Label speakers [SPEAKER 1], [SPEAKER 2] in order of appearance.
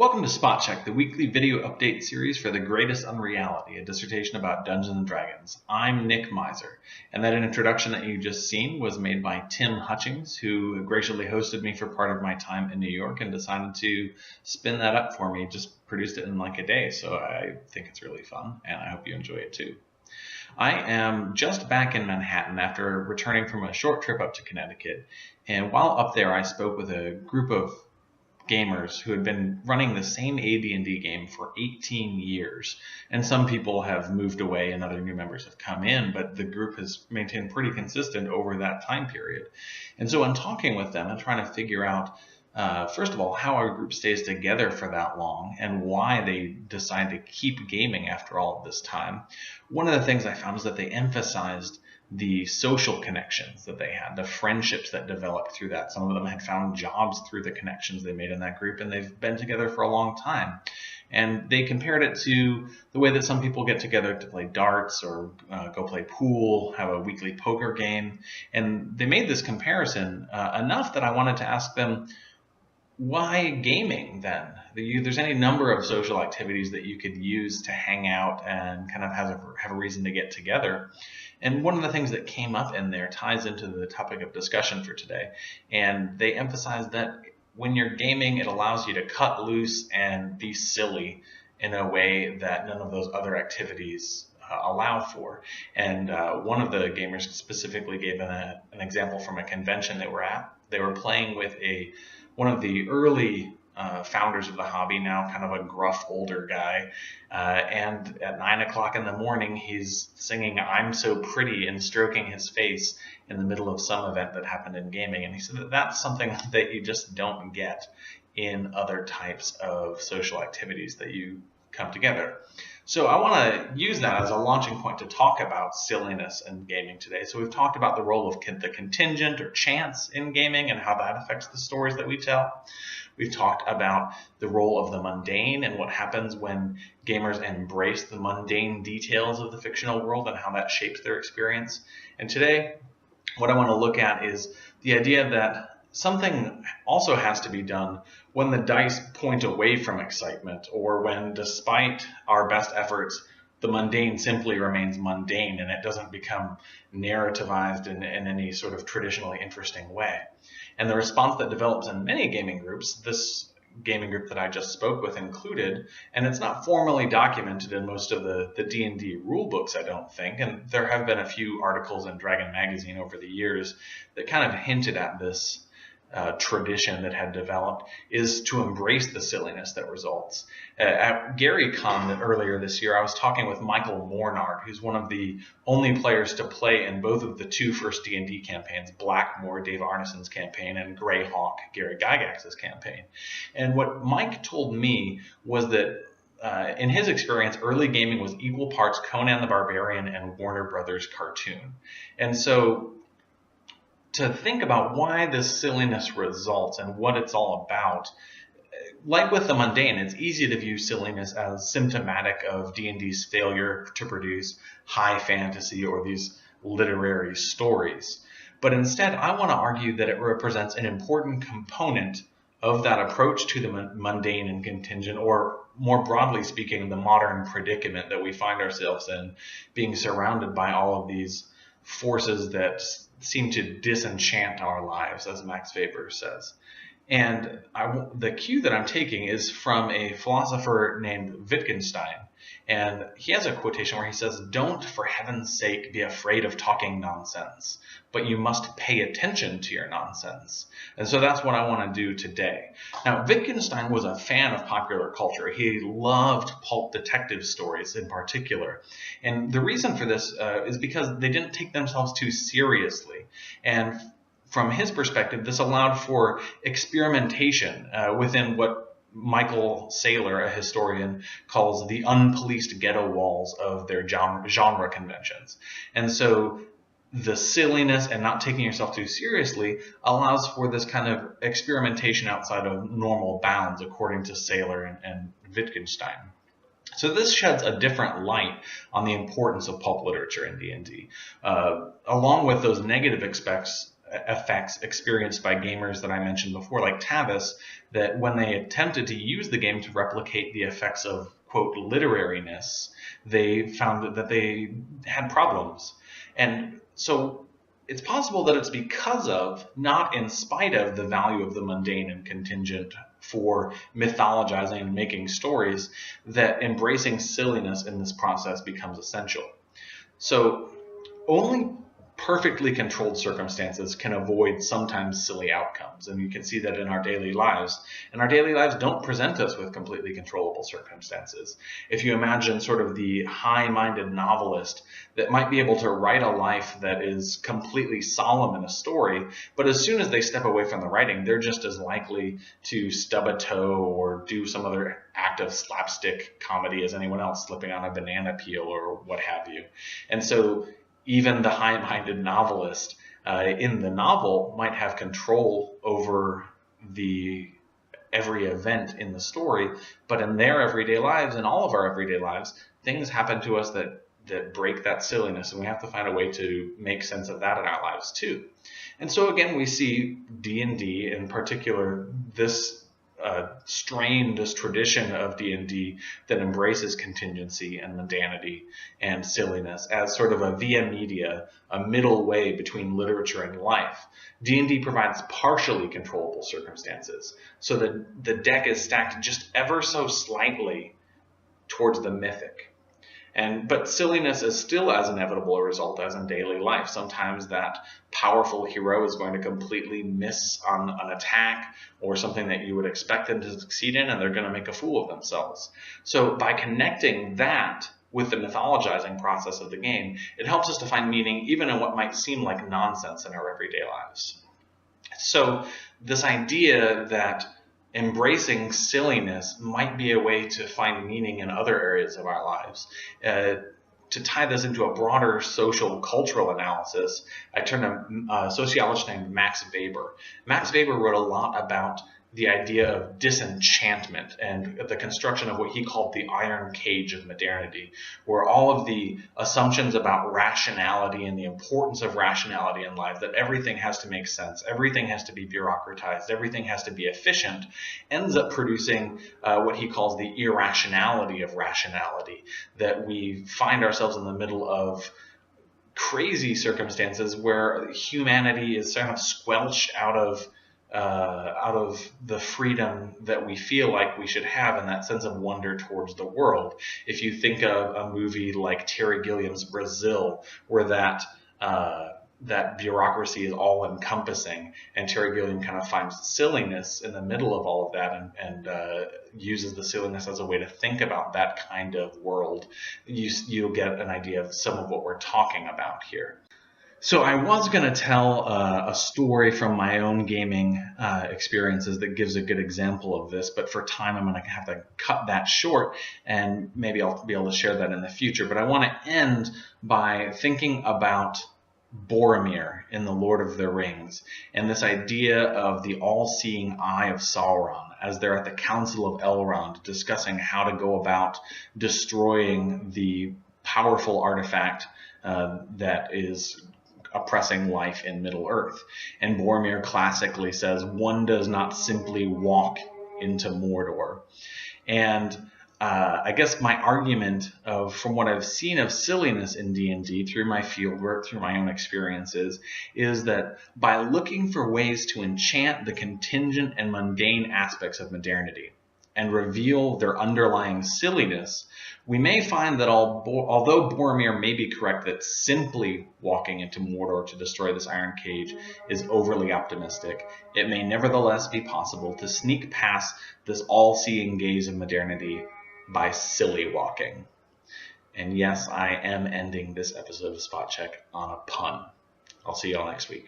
[SPEAKER 1] Welcome to Spot Check, the weekly video update series for The Greatest Unreality, a dissertation about Dungeons & Dragons. I'm Nick Miser, and that introduction that you just seen was made by Tim Hutchings, who graciously hosted me for part of my time in New York and decided to spin that up for me. Just produced it in like a day, so I think it's really fun, and I hope you enjoy it too. I am just back in Manhattan after returning from a short trip up to Connecticut, and while up there I spoke with a group of gamers who had been running the same AD&D game for 18 years. And some people have moved away and other new members have come in, but the group has maintained pretty consistent over that time period. And so in talking with them and trying to figure out, first of all, how our group stays together for that long and why they decide to keep gaming after all of this time, one of the things I found is that they emphasized the social connections that they had, the friendships that developed through that. Some of them had found jobs through the connections they made in that group, and they've been together for a long time. And they compared it to the way that some people get together to play darts or go play pool, have a weekly poker game. And they made this comparison enough that I wanted to ask them, why gaming then? There's any number of social activities that you could use to hang out and kind of have a reason to get together. And one of the things that came up in there ties into the topic of discussion for today. And they emphasize that when you're gaming, it allows you to cut loose and be silly in a way that none of those other activities allow for. And one of the gamers specifically gave an example from a convention they were at. They were playing with one of the early founders of the hobby, now kind of a gruff older guy, and at 9 o'clock in the morning he's singing "I'm So Pretty" and stroking his face in the middle of some event that happened in gaming. And he said that that's something that you just don't get in other types of social activities that you come together. So I want to use that as a launching point to talk about silliness in gaming today. So we've talked about the role of the contingent or chance in gaming and how that affects the stories that we tell. We've talked about the role of the mundane and what happens when gamers embrace the mundane details of the fictional world and how that shapes their experience. And today, what I want to look at is the idea that something also has to be done when the dice point away from excitement, or when, despite our best efforts, the mundane simply remains mundane and it doesn't become narrativized in any sort of traditionally interesting way. And the response that develops in many gaming groups, this gaming group that I just spoke with included, and it's not formally documented in most of the D&D rule books, I don't think, and there have been a few articles in Dragon Magazine over the years that kind of hinted at this tradition that had developed, is to embrace the silliness that results. At GaryCon earlier this year, I was talking with Michael Mornard, who's one of the only players to play in both of the two first D&D campaigns, Blackmoor, Dave Arneson's campaign, and Greyhawk, Gary Gygax's campaign. And what Mike told me was that in his experience, early gaming was equal parts Conan the Barbarian and Warner Brothers cartoon. And so to think about why this silliness results and what it's all about, like with the mundane, it's easy to view silliness as symptomatic of D&D's failure to produce high fantasy or these literary stories. But instead, I want to argue that it represents an important component of that approach to the mundane and contingent, or more broadly speaking, the modern predicament that we find ourselves in, being surrounded by all of these forces that seem to disenchant our lives, as Max Weber says. And the cue that I'm taking is from a philosopher named Wittgenstein. And he has a quotation where he says, "Don't, for heaven's sake, be afraid of talking nonsense, but you must pay attention to your nonsense." And so that's what I want to do today. Now, Wittgenstein was a fan of popular culture. He loved pulp detective stories in particular. And the reason for this is because they didn't take themselves too seriously. And from his perspective, this allowed for experimentation within what Michael Saylor, a historian, calls the unpoliced ghetto walls of their genre conventions. And so the silliness and not taking yourself too seriously allows for this kind of experimentation outside of normal bounds, according to Saylor and Wittgenstein. So this sheds a different light on the importance of pulp literature in D&D. Along with those negative effects experienced by gamers that I mentioned before, like Tavis, that when they attempted to use the game to replicate the effects of, quote, literariness, they found that they had problems. And so it's possible that it's because of, not in spite of, the value of the mundane and contingent for mythologizing and making stories, that embracing silliness in this process becomes essential. So only perfectly controlled circumstances can avoid sometimes silly outcomes. And you can see that in our daily lives. And our daily lives don't present us with completely controllable circumstances. If you imagine sort of the high-minded novelist that might be able to write a life that is completely solemn in a story, but as soon as they step away from the writing, they're just as likely to stub a toe or do some other act of slapstick comedy as anyone else, slipping on a banana peel or what have you. And so even the high-minded novelist in the novel might have control over every event in the story, but in their everyday lives, in all of our everyday lives, things happen to us that break that silliness, and we have to find a way to make sense of that in our lives too. And so again, we see D&D, in particular, this this tradition of D&D that embraces contingency and mundanity and silliness as sort of a via media, a middle way between literature and life. D&D provides partially controllable circumstances, so that the deck is stacked just ever so slightly towards the mythic. But silliness is still as inevitable a result as in daily life. Sometimes that powerful hero is going to completely miss on an attack or something that you would expect them to succeed in, and they're going to make a fool of themselves. So by connecting that with the mythologizing process of the game, it helps us to find meaning even in what might seem like nonsense in our everyday lives. So this idea that embracing silliness might be a way to find meaning in other areas of our lives. To tie this into a broader social cultural analysis, I turn to a sociologist named Max Weber. Max Weber wrote a lot about the idea of disenchantment and the construction of what he called the iron cage of modernity, where all of the assumptions about rationality and the importance of rationality in life, that everything has to make sense, everything has to be bureaucratized, everything has to be efficient, ends up producing what he calls the irrationality of rationality, that we find ourselves in the middle of crazy circumstances where humanity is kind of squelched out of the freedom that we feel like we should have, and that sense of wonder towards the world. If you think of a movie like Terry Gilliam's Brazil, where that bureaucracy is all encompassing, and Terry Gilliam kind of finds silliness in the middle of all of that, and uses the silliness as a way to think about that kind of world, you'll get an idea of some of what we're talking about here. So I was going to tell a story from my own gaming experiences that gives a good example of this, but for time I'm going to have to cut that short, and maybe I'll be able to share that in the future. But I want to end by thinking about Boromir in The Lord of the Rings, and this idea of the all-seeing eye of Sauron as they're at the Council of Elrond discussing how to go about destroying the powerful artifact that is oppressing life in Middle-earth. And Boromir classically says, one does not simply walk into Mordor. And I guess my argument from what I've seen of silliness in D&D through my fieldwork, through my own experiences, is that by looking for ways to enchant the contingent and mundane aspects of modernity and reveal their underlying silliness, we may find that although Boromir may be correct that simply walking into Mordor to destroy this iron cage is overly optimistic, it may nevertheless be possible to sneak past this all-seeing gaze of modernity by silly walking. And yes, I am ending this episode of Spot Check on a pun. I'll see you all next week.